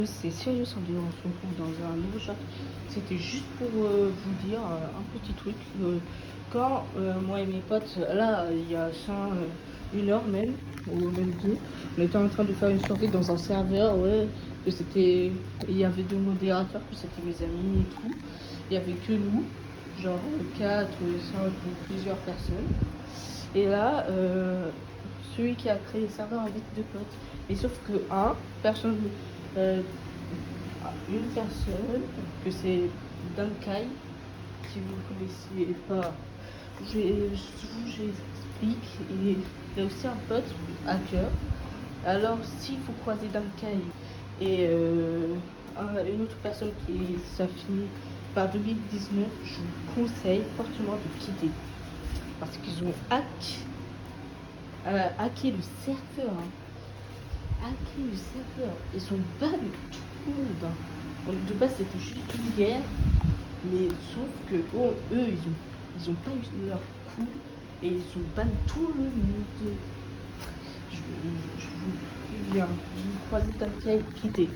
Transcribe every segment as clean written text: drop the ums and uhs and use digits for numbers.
C'est sérieux, ça on se retrouve dans un nouveau chat. C'était juste pour vous dire un petit truc. Quand moi et mes potes, là, il y a ça, une heure même, ou même deux, on était en train de faire une soirée dans un serveur, ouais, que c'était, il y avait deux modérateurs, que c'était mes amis et tout. Il y avait que nous, genre 4, 5 ou plusieurs personnes. Et là, celui qui a créé le serveur invite deux potes. Et sauf que euh, une personne, que c'est Dankai, si vous ne connaissez pas, j'explique. Il y a aussi un pote, hacker. Alors, si vous croisez Dankai et une autre personne qui ça finit par 2019, je vous conseille fortement de quitter. Parce qu'ils ont hacké le serveur. Hacké le serveur. Ils sont ban tout le monde. Donc de base c'était juste une guerre. Mais sauf que eux, ils ont pas eu leur coup. Et ils ont ban tout le monde. Je vous préviens. Vous croisez Tankai, quittez.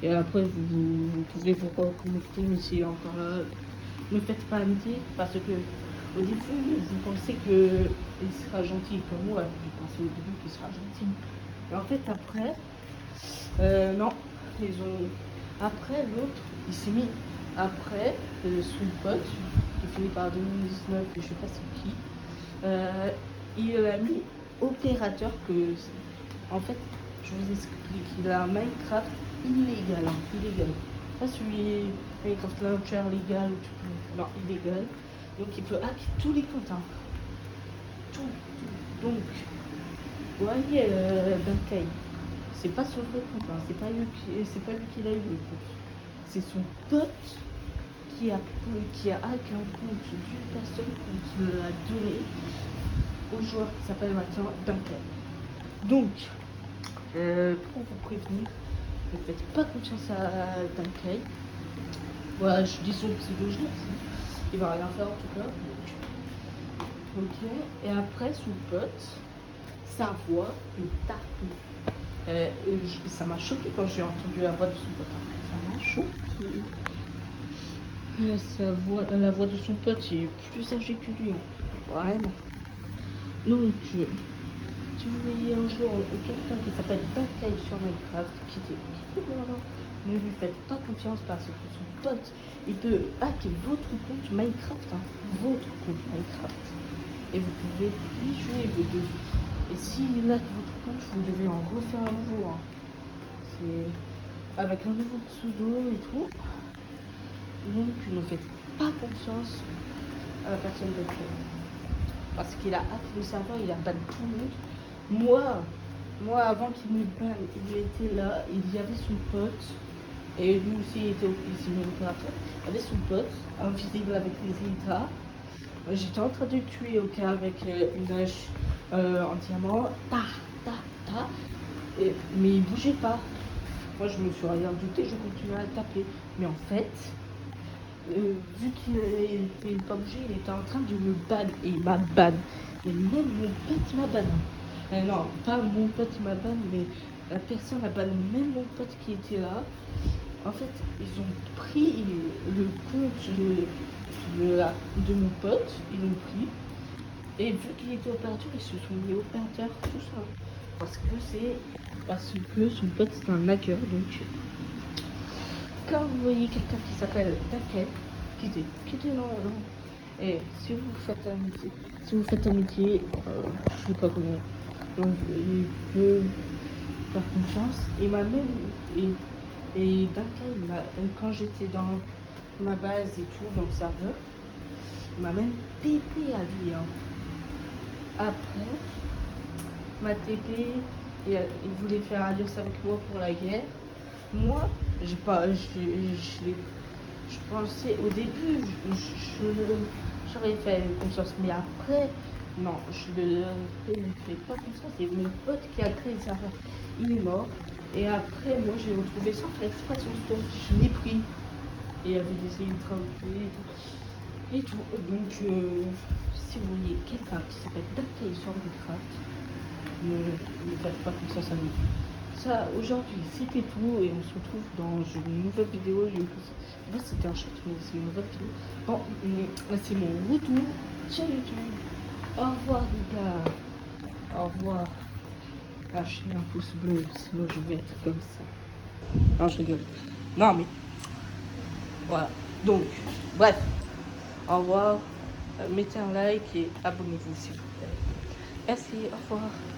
Et après vous pouvez vous reconnecter, mais si encore là, ne faites pas amitié parce que au début vous pensez qu'il sera gentil comme moi, j'ai pensé au début qu'il sera gentil. Et en fait après, non, après l'autre, il s'est mis après son pote qui finit par 2019, je sais pas c'est qui, il a mis opérateur que en fait je vous explique, il a un Minecraft illégal, illégal. Pas celui Minecraft Launcher légal, non, illégal. Donc il peut hack tous les comptes. Hein. Tout. Donc, vous voyez Dankai, c'est pas son vrai compte, hein. C'est pas lui qui l'a eu le compte. C'est son pote qui a hacké un compte d'une personne qui l'a donné au joueur qui s'appelle maintenant Dankai. Donc, pour vous prévenir, ne faites pas confiance à Dankai. Voilà, je dis son pseudo, il va rien faire en tout cas. Ok, et après son pote, sa voix est tartée. Ça m'a choqué quand j'ai entendu la voix de son pote. Ça m'a choqué. La voix de son pote est plus âgée que lui. Vraiment. Donc, si vous voyez un jour quelqu'un qui s'appelle Dankai sur Minecraft, ne lui faites pas confiance parce que son pote, il peut hacker votre compte Minecraft, hein, votre compte Minecraft. Et vous pouvez y jouer vos deux. Et s'il hack votre compte, vous devez en refaire un nouveau. Hein. C'est avec un nouveau pseudo et tout. Donc ne faites pas confiance à la personne de Dankai. Parce qu'il a hacké le serveur, il a ban tout le monde. Moi, avant qu'il me banne, il était là, il y avait son pote, et lui aussi il était opérateur. Il y avait son pote, invisible avec les états. J'étais en train de tuer avec une hache en diamant, mais il bougeait pas. Moi je me suis rien douté, je continuais à le taper. Mais en fait, vu qu'il n'était pas bougé, il était en train de me ban, et il m'a ban. Et même mon pote m'a ban. Non, pas mon pote m'a ban, mais la personne a ban même mon pote qui était là. En fait, ils ont pris le compte de mon pote, ils l'ont pris. Et vu qu'il était opérateur, ils se sont mis opérateurs, tout ça. Parce que son pote c'est un hacker, donc quand vous voyez quelqu'un qui s'appelle Daken, quittez, non. Et si vous faites amitié, je sais pas comment, donc il peut faire confiance. Il m'a même, et Daken, quand j'étais dans ma base et tout, dans le serveur, il m'a même TP à lui. Hein. Après, ma TP, il voulait faire alliance avec moi pour la guerre. Moi, je pensais au début, j'aurais fait confiance, mais après, non, je ne fais pas confiance. C'est mon pote qui a créé le serveur, il est mort. Et après, moi, j'ai retrouvé sans faire exprès son stuff, je l'ai pris. Et il y avait des ultra et tout. Donc, si vous voyez quelqu'un qui s'appelle Dankai sur Minecraft, ne faites pas confiance à lui. ça aujourd'hui, c'était tout et on se retrouve dans une nouvelle vidéo. Moi, c'était un short, mais c'est une nouvelle vidéo. Bon, c'est mon retour sur YouTube. Au revoir, les gars. Au revoir. Lâchez un pouce bleu, sinon je vais être comme ça. Non, je rigole. Non, mais voilà. Donc, bref. Au revoir. Mettez un like et abonnez-vous s'il vous plaît. Merci, au revoir.